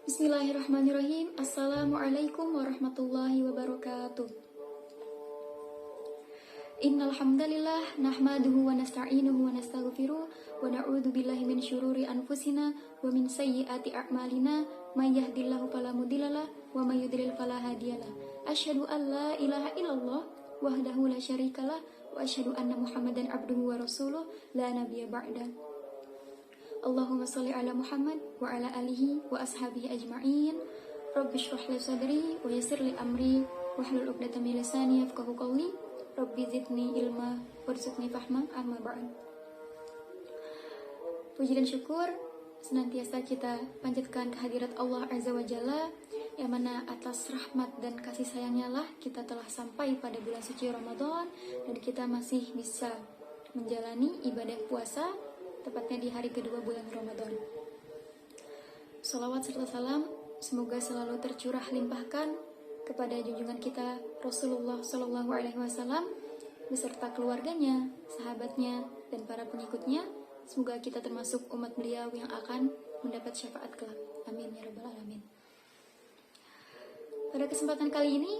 Bismillahirrahmanirrahim. Assalamualaikum warahmatullahi wabarakatuh. Innal hamdalillah nahmaduhu wa nasta'inuhu wa nastaghfiruh wa na'udzu billahi min syururi anfusina wa min sayyiati a'malina may yahdihillahu fala mudhillalah wa may yudhlil fala hadiyalah. Asyhadu an la ilaha illallah wahdahu la syarikalah wa asyhadu anna Muhammadan abduhu wa rasuluh la nabiyya ba'da. Allahumma sholli ala Muhammad wa ala alihi wa ashabihi ajma'in. Rabbi shrah li sadri wa yassir li amri wahlul 'uqdatam min lisani yafqahu qawli. Rabbi zidni ilma warzuqni fahma, amma ba'd. Puji dan syukur senantiasa kita panjatkan kehadirat Allah Azza wa Jalla, yang mana atas rahmat dan kasih sayangnya lah kita telah sampai pada bulan suci Ramadan dan kita masih bisa menjalani ibadah puasa tepatnya di hari kedua bulan Ramadan. Sholawat serta salam semoga selalu tercurah limpahkan kepada junjungan kita Rasulullah Shallallahu Alaihi Wasallam beserta keluarganya, sahabatnya, dan para pengikutnya. Semoga kita termasuk umat beliau yang akan mendapat syafaat kelak. Amin ya rabbal alamin. Pada kesempatan kali ini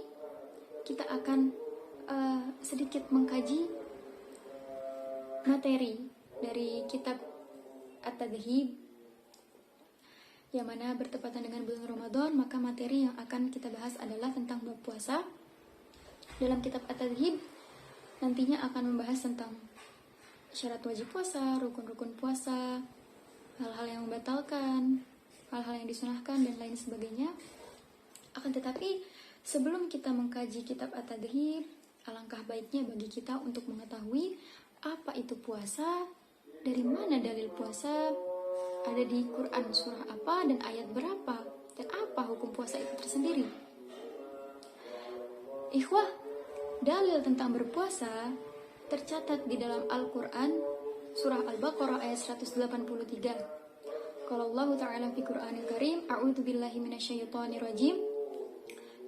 kita akan sedikit mengkaji materi dari kitab At-Tadhib, yang mana bertepatan dengan bulan Ramadan, maka materi yang akan kita bahas adalah tentang bab puasa. Dalam kitab At-Tadhib nantinya akan membahas tentang syarat wajib puasa, rukun-rukun puasa, hal-hal yang membatalkan, hal-hal yang disunahkan, dan lain sebagainya. Akan tetapi sebelum kita mengkaji kitab At-Tadhib, alangkah baiknya bagi kita untuk mengetahui apa itu puasa, dari mana dalil puasa, ada di Quran surah apa dan ayat berapa, dan apa hukum puasa itu tersendiri. Ikhwah, dalil tentang berpuasa tercatat di dalam Al-Quran surah Al-Baqarah ayat 183. Qala Allah Ta'ala fi Qur'anil Karim, a'udzu billahi minasyaitonir rajim.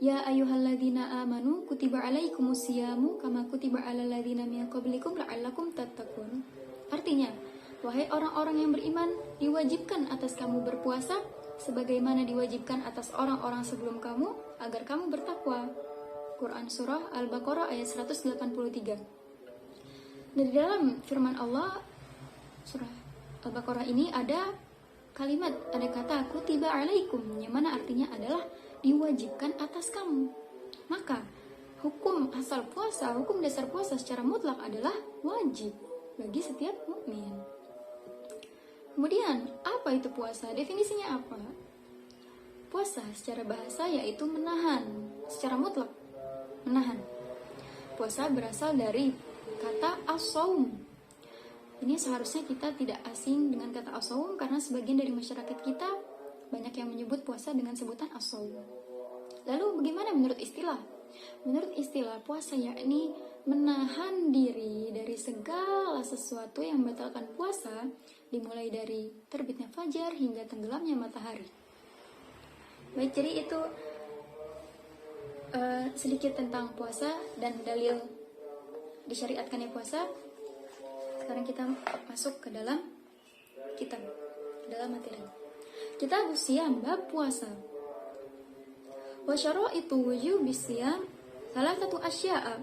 Ya ayyuhalladzina amanu kutiba alaikumus syiyamu kama kutiba alal ladzina min qablikum la'allakum tattaqun. Artinya, wahai orang-orang yang beriman, diwajibkan atas kamu berpuasa sebagaimana diwajibkan atas orang-orang sebelum kamu agar kamu bertakwa. Quran surah Al-Baqarah ayat 183. Dari dalam firman Allah surah Al-Baqarah ini ada kalimat, ada kata kutiba alaikum, yang mana artinya adalah diwajibkan atas kamu. Maka hukum asal puasa, hukum dasar puasa secara mutlak adalah wajib bagi setiap mukmin. Kemudian, apa itu puasa? Definisinya apa? Puasa secara bahasa yaitu menahan, secara mutlak menahan. Puasa berasal dari kata as-shaum. Ini seharusnya kita tidak asing dengan kata as-shaum, karena sebagian dari masyarakat kita banyak yang menyebut puasa dengan sebutan as-shaum. Lalu bagaimana menurut istilah? Menurut istilah, puasa yakni menahan diri dari segala sesuatu yang membatalkan puasa, dimulai dari terbitnya fajar hingga tenggelamnya matahari. Baik, jadi itu sedikit tentang puasa dan dalil disyariatkannya puasa. Sekarang kita masuk ke dalam kitab, dalam materi. Kitab Siyam, bab puasa. Wa syaraitu wujubis siyam salasatu asya'a.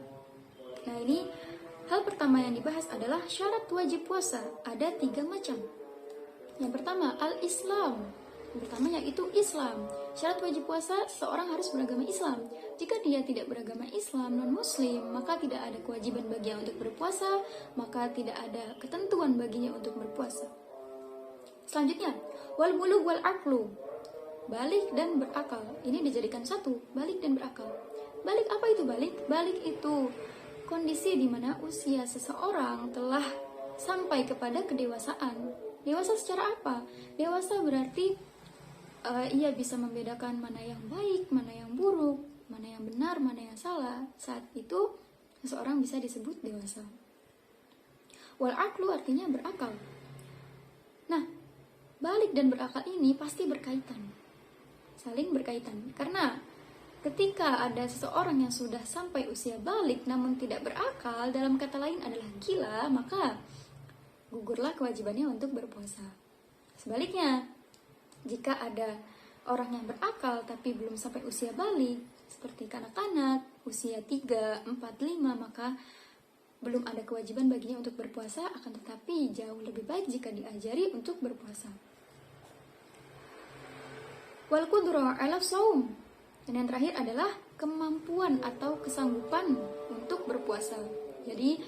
Nah, ini hal pertama yang dibahas adalah syarat wajib puasa. Ada 3 macam. Yang pertama, al-Islam. Yang pertama yaitu Islam. Syarat wajib puasa, seorang harus beragama Islam. Jika dia tidak beragama Islam, non-muslim, maka tidak ada kewajiban baginya untuk berpuasa, maka tidak ada ketentuan baginya untuk berpuasa. Selanjutnya, wal bulugh wal aqlu. Balik dan berakal. Ini dijadikan satu, balik dan berakal. Balik, apa itu balik? Balik itu kondisi di mana usia seseorang telah sampai kepada kedewasaan. Dewasa secara apa? Dewasa berarti ia bisa membedakan mana yang baik, mana yang buruk, mana yang benar, mana yang salah. Saat itu seseorang bisa disebut dewasa. Wal aqlu artinya berakal. Nah, balik dan berakal ini pasti berkaitan, saling berkaitan. Karena ketika ada seseorang yang sudah sampai usia balik namun tidak berakal, dalam kata lain adalah gila, maka gugurlah kewajibannya untuk berpuasa. Sebaliknya, jika ada orang yang berakal tapi belum sampai usia balik, seperti kanak-kanak, usia 3, 4, 5, maka belum ada kewajiban baginya untuk berpuasa, akan tetapi jauh lebih baik jika diajari untuk berpuasa. Wal qudrah 'ala shaum. Dan yang terakhir adalah kemampuan atau kesanggupan untuk berpuasa. Jadi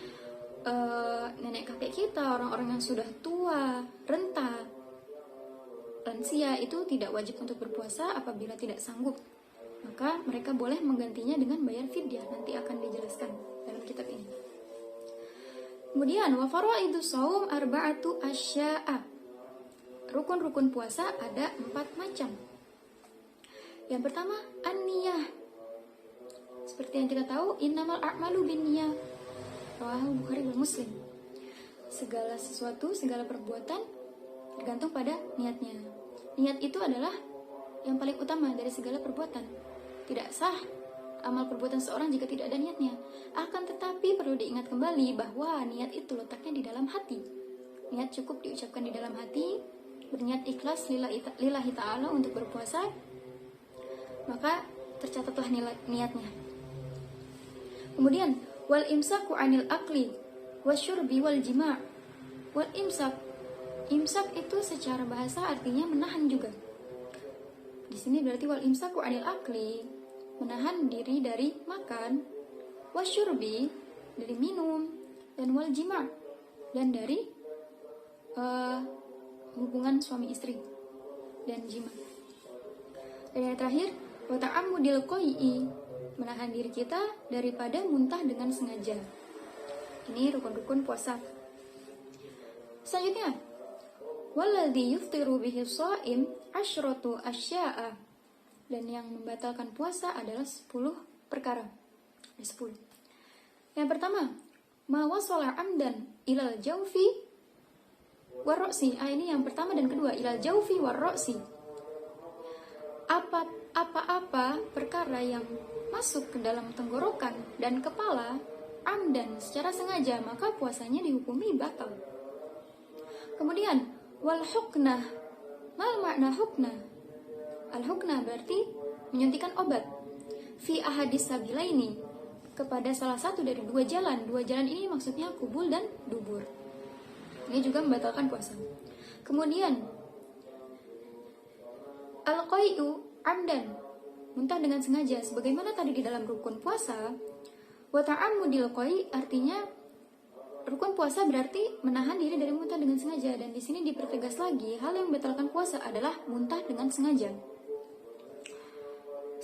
nenek kakek kita, orang-orang yang sudah tua, renta, lansia itu tidak wajib untuk berpuasa apabila tidak sanggup. Maka mereka boleh menggantinya dengan bayar fidyah, nanti akan dijelaskan dalam kitab ini. Kemudian wa faraidu shaum arba'atu asya'a. Rukun-rukun puasa ada 4 macam. Yang pertama, an-niyah. Seperti yang kita tahu, innamal a'malu binniyah. Rawahu Bukhari dan Muslim. Segala sesuatu, segala perbuatan tergantung pada niatnya. Niat itu adalah yang paling utama dari segala perbuatan. Tidak sah amal perbuatan seorang jika tidak ada niatnya. Akan tetapi perlu diingat kembali bahwa niat itu letaknya di dalam hati. Niat cukup diucapkan di dalam hati, berniat ikhlas lillahi ta'ala untuk berpuasa, maka tercatatlah niatnya. Kemudian wal imsaku 'anil akli wasyurbi wal jima'. Wal imsak itu secara bahasa artinya menahan juga. Di sini berarti wal imsaku 'anil akli, menahan diri dari makan, wasyurbi dari minum, dan wal jima' dan dari hubungan suami istri dan jima'. Dan yang terakhir wa ta'ammudil qai'i, menahan diri kita daripada muntah dengan sengaja. Ini rukun-rukun puasa. Selanjutnya, walladzi yuftiru bihi shaim asyratu asya'a. Dan yang membatalkan puasa adalah 10 perkara. Ada 10. Yang pertama, ma wasala amdan ilal jawfi warroksi. Ini yang pertama dan kedua, ilal jawfi warroksi. Apa-apa perkara yang masuk ke dalam tenggorokan dan kepala amdan secara sengaja, maka puasanya dihukumi batal. Kemudian wal huknah. Mal makna huknah? Al huknah berarti menyuntikkan obat. Fi ahadis sabilaini, kepada salah satu dari 2 jalan. 2 jalan ini maksudnya kubul dan dubur. Ini juga membatalkan puasa. Kemudian al-qai'u amdan, muntah dengan sengaja, sebagaimana tadi di dalam rukun puasa. Wa ta'ammudil qai' artinya rukun puasa berarti menahan diri dari muntah dengan sengaja, dan di sini dipertegas lagi hal yang membatalkan puasa adalah muntah dengan sengaja.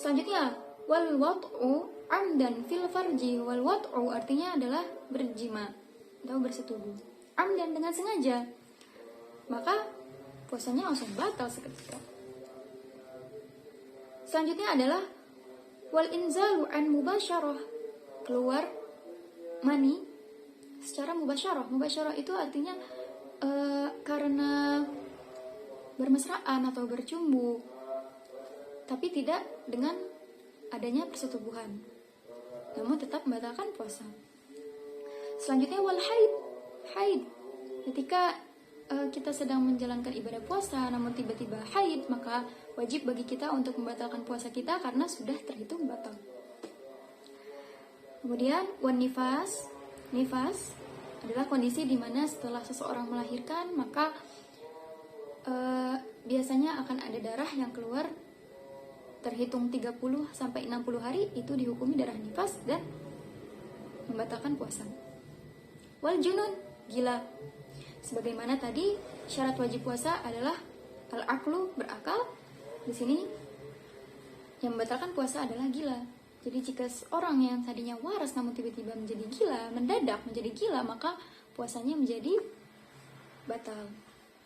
Selanjutnya wal wat'u amdan fil farji. Wal wat'u artinya adalah berjima atau bersetubuh. Amdan dengan sengaja, maka puasanya langsung batal seketika. Selanjutnya adalah wal inzalu an mubasyarah, keluar mani secara mubasyarah. Mubasyarah itu artinya karena bermesraan atau bercumbu, tapi tidak dengan adanya persetubuhan, namun tetap membatalkan puasa. Selanjutnya wal haid, ketika kita sedang menjalankan ibadah puasa namun tiba-tiba haid, maka wajib bagi kita untuk membatalkan puasa kita karena sudah terhitung batal. Kemudian wan nifas adalah kondisi di mana setelah seseorang melahirkan, maka biasanya akan ada darah yang keluar terhitung 30 sampai 60 hari, itu dihukumi darah nifas dan membatalkan puasa. Wal junun, gila. Sebagaimana tadi syarat wajib puasa adalah al-aqlu, berakal. Di sini yang membatalkan puasa adalah gila. Jadi jika seorang yang tadinya waras namun tiba-tiba menjadi gila, mendadak menjadi gila, maka puasanya menjadi batal.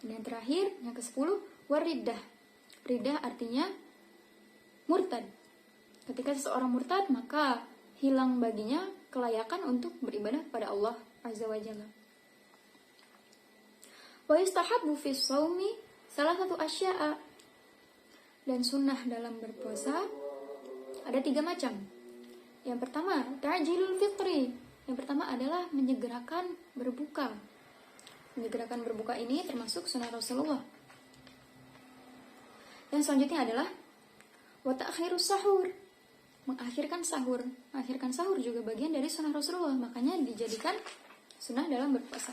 Dan yang terakhir, yang ke-10, wariddah. Riddah artinya murtad. Ketika seseorang murtad, maka hilang baginya kelayakan untuk beribadah kepada Allah Azza wa Jalla. Wa yustahabbu fi shaumi salah satu asya'a. Dan sunnah dalam berpuasa ada 3 macam. Yang pertama, ta'jilul fitri. Yang pertama adalah menyegerakan berbuka. Menyegerakan berbuka ini termasuk sunnah Rasulullah. Yang selanjutnya adalah Wa ta'khirus sahur, mengakhirkan sahur. Mengakhirkan sahur juga bagian dari sunnah Rasulullah, makanya dijadikan sunnah dalam berpuasa.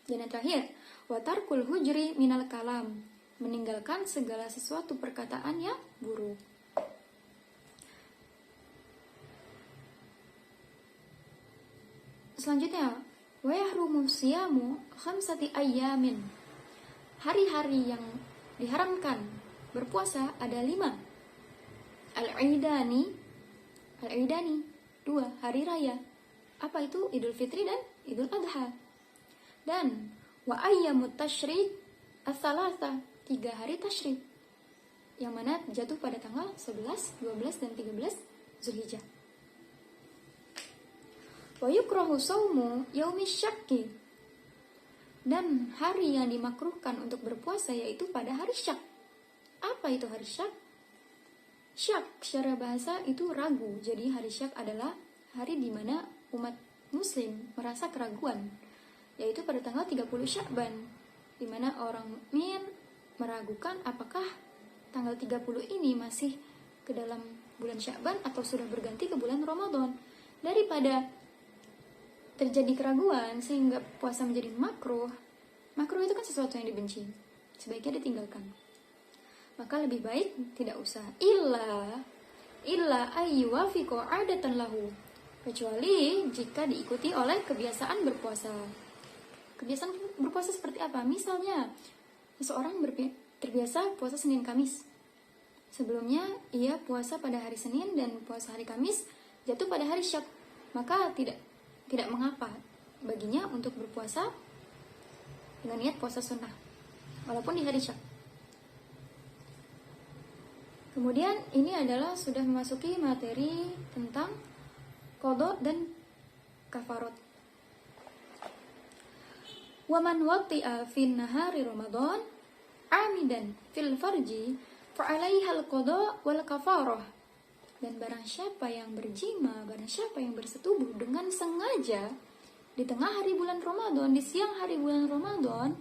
Dan yang terakhir, wa tarkul hujri minal kalam, meninggalkan segala sesuatu perkataan yang buruk. Selanjutnya, wa yahrumu siyamu khamsati ayyamin. Hari-hari yang diharamkan berpuasa ada 5. Al-Idani, 2 hari raya. Apa itu? Idul Fitri dan Idul Adha. Dan wa ayyamut tasyrik as-salasa, 3 hari tasyrik, yang mana jatuh pada tanggal 11, 12, dan 13 Zulhijjah. Wa yukrahu shaumu yaumish syakki, dan hari yang dimakruhkan untuk berpuasa yaitu pada hari syak. Apa itu hari syak? Syak secara bahasa itu ragu. Jadi hari syak adalah hari di mana umat muslim merasa keraguan, yaitu pada tanggal 30 Sya'ban, di mana orang mukmin meragukan apakah tanggal 30 ini masih ke dalam bulan Sya'ban atau sudah berganti ke bulan Ramadan. Daripada terjadi keraguan sehingga puasa menjadi makruh. Makruh itu kan sesuatu yang dibenci, sebaiknya ditinggalkan. Maka lebih baik tidak usah. Illa ayyuwafiqu 'adatan lahu, kecuali jika diikuti oleh kebiasaan berpuasa. Kebiasaan berpuasa seperti apa? Misalnya, seseorang terbiasa puasa Senin Kamis. Sebelumnya ia puasa pada hari Senin dan puasa hari Kamis jatuh pada hari Syak. Maka tidak mengapa baginya untuk berpuasa dengan niat puasa sunnah walaupun di hari Syak. Kemudian ini adalah sudah memasuki materi tentang qada dan kafarot. Wa man wati'a fin nahari Ramadan amidan fil farji fa 'alaiha al-qada wal kafarah. Dan barang siapa yang berjima, barang siapa yang bersetubuh dengan sengaja di tengah hari bulan Ramadan, di siang hari bulan Ramadan,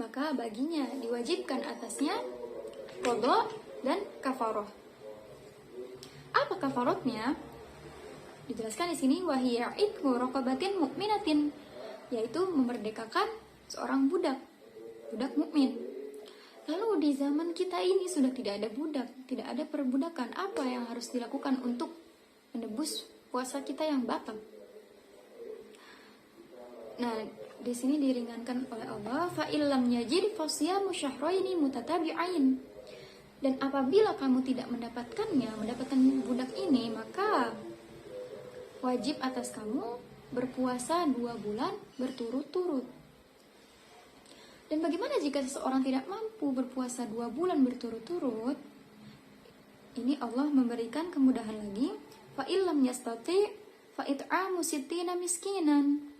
maka baginya diwajibkan atasnya qada dan kafarah. Apa kafarotnya? Dijelaskan di sini, wahiya itqu raqabatin mu'minatin, yaitu memerdekakan seorang budak mukmin. Lalu di zaman kita ini sudah tidak ada budak, tidak ada perbudakan. Apa yang harus dilakukan untuk menebus puasa kita yang batal? Nah, di sini diringankan oleh Allah, fa illam yajid fasyamu syahraini mutatabi'ain. Dan apabila kamu tidak mendapatkan budak ini, maka wajib atas kamu berpuasa 2 bulan berturut-turut. Dan bagaimana jika seseorang tidak mampu berpuasa 2 bulan berturut-turut? Ini Allah memberikan kemudahan lagi. Fa illam yastati fa it'amu sittina miskinan.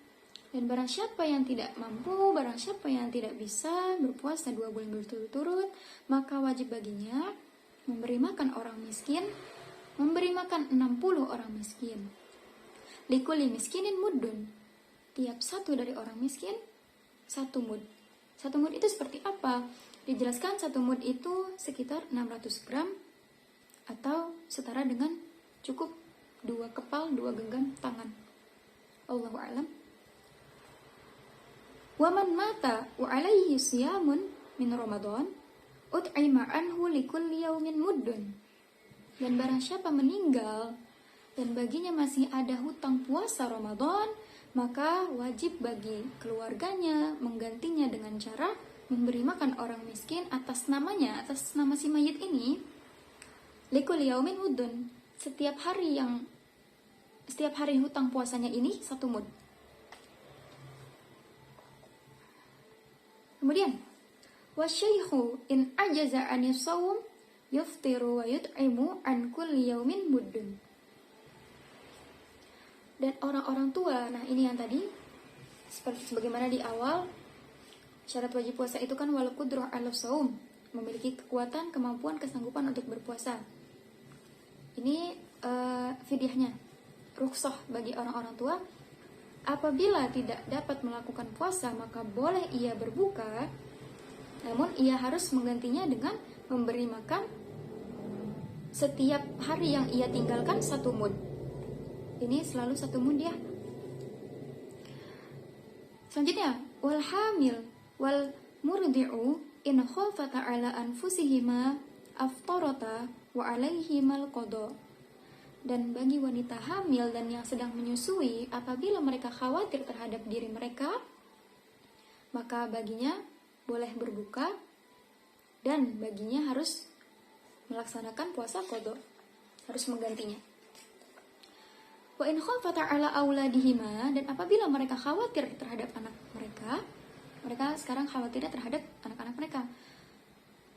Dan barang siapa yang tidak mampu, barang siapa yang tidak bisa berpuasa 2 bulan berturut-turut, maka wajib baginya memberi makan orang miskin, memberi makan 60 orang miskin. Likuli miskinin muddun, tiap satu dari orang miskin 1 mud. 1 mud itu seperti apa? Dijelaskan 1 mud itu sekitar 600 gram atau setara dengan cukup 2 kepal, 2 genggam tangan. Allahu a'lam. Wa man mata wa alaihi siyamun min Ramadan ut'ima anhu likulli yaumin muddun. Dan barang siapa meninggal dan baginya masih ada hutang puasa Ramadan, maka wajib bagi keluarganya menggantinya dengan cara memberi makan orang miskin atas namanya, atas nama si mayit ini, likulli yaumin muddun. Setiap hari hutang puasanya ini 1 mud. Kemudian, wasyaikhu in ajaza anis shaum yuftiru wa yut'imu an kulli yaumin muddun. Dan orang-orang tua, nah ini yang tadi seperti sebagaimana di awal, syarat wajib puasa itu kan wal qudrah 'ala shaum, memiliki kekuatan, kemampuan, kesanggupan untuk berpuasa. Ini fidyahnya, rukhsah bagi orang-orang tua. Apabila tidak dapat melakukan puasa, maka boleh ia berbuka, namun ia harus menggantinya dengan memberi makan setiap hari yang ia tinggalkan 1 mud. Ini selalu 1 mud ya. Selanjutnya, wal hamil wal murdi'u in khafata ala anfusihima aftarata wa alaihimal qada. Dan bagi wanita hamil dan yang sedang menyusui, apabila mereka khawatir terhadap diri mereka, maka baginya boleh berbuka dan baginya harus melaksanakan puasa qada, harus menggantinya. Wa in khafata ala auladihima, dan apabila mereka khawatir terhadap anak mereka, mereka sekarang khawatirnya terhadap anak-anak mereka,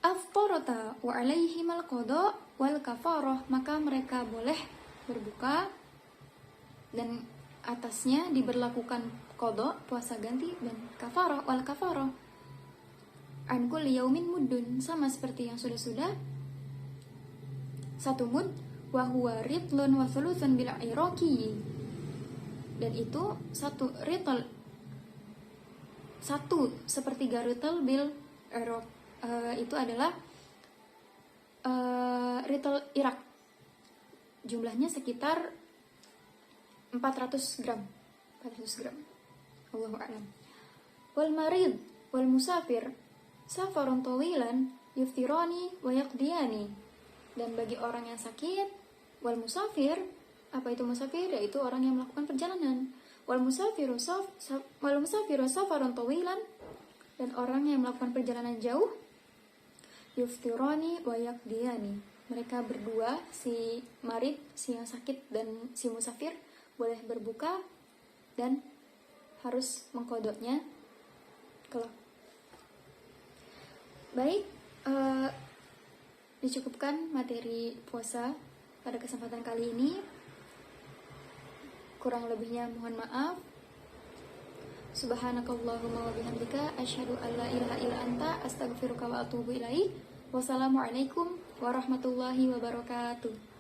aftarata wa alaihimal qada wal kafarah, maka mereka boleh berbuka dan atasnya diberlakukan qada, puasa ganti, dan kafarah wal kafarah. An kulli yaumin muddun, sama seperti yang sudah-sudah, 1 mud, wa huwa ritlun wa thuluthun bil iraqi, dan itu 1 ritl, 1/3 ritl bil iraq, itu adalah ritl Irak, jumlahnya sekitar 400 gram. Allahu a'lam. Wal marid wal musafir safarun tawilan yuftirani wa yaqdiyani, dan bagi orang yang sakit, wal musafir, apa itu musafir? Yaitu orang yang melakukan perjalanan. Wal musafiru safarun tawilan, dan orang yang melakukan perjalanan jauh, yuftirani wa yaqdiyani, mereka berdua, si marid, si yang sakit, dan si musafir boleh berbuka dan harus mengkodoknya kelak. Baik, dicukupkan materi puasa pada kesempatan kali ini. Kurang lebihnya mohon maaf. Subhanakallahumma wa bihamdika asyhadu an la ilaha illa anta astaghfiruka wa atubu ilaik. Wassalamualaikum warahmatullahi wabarakatuh.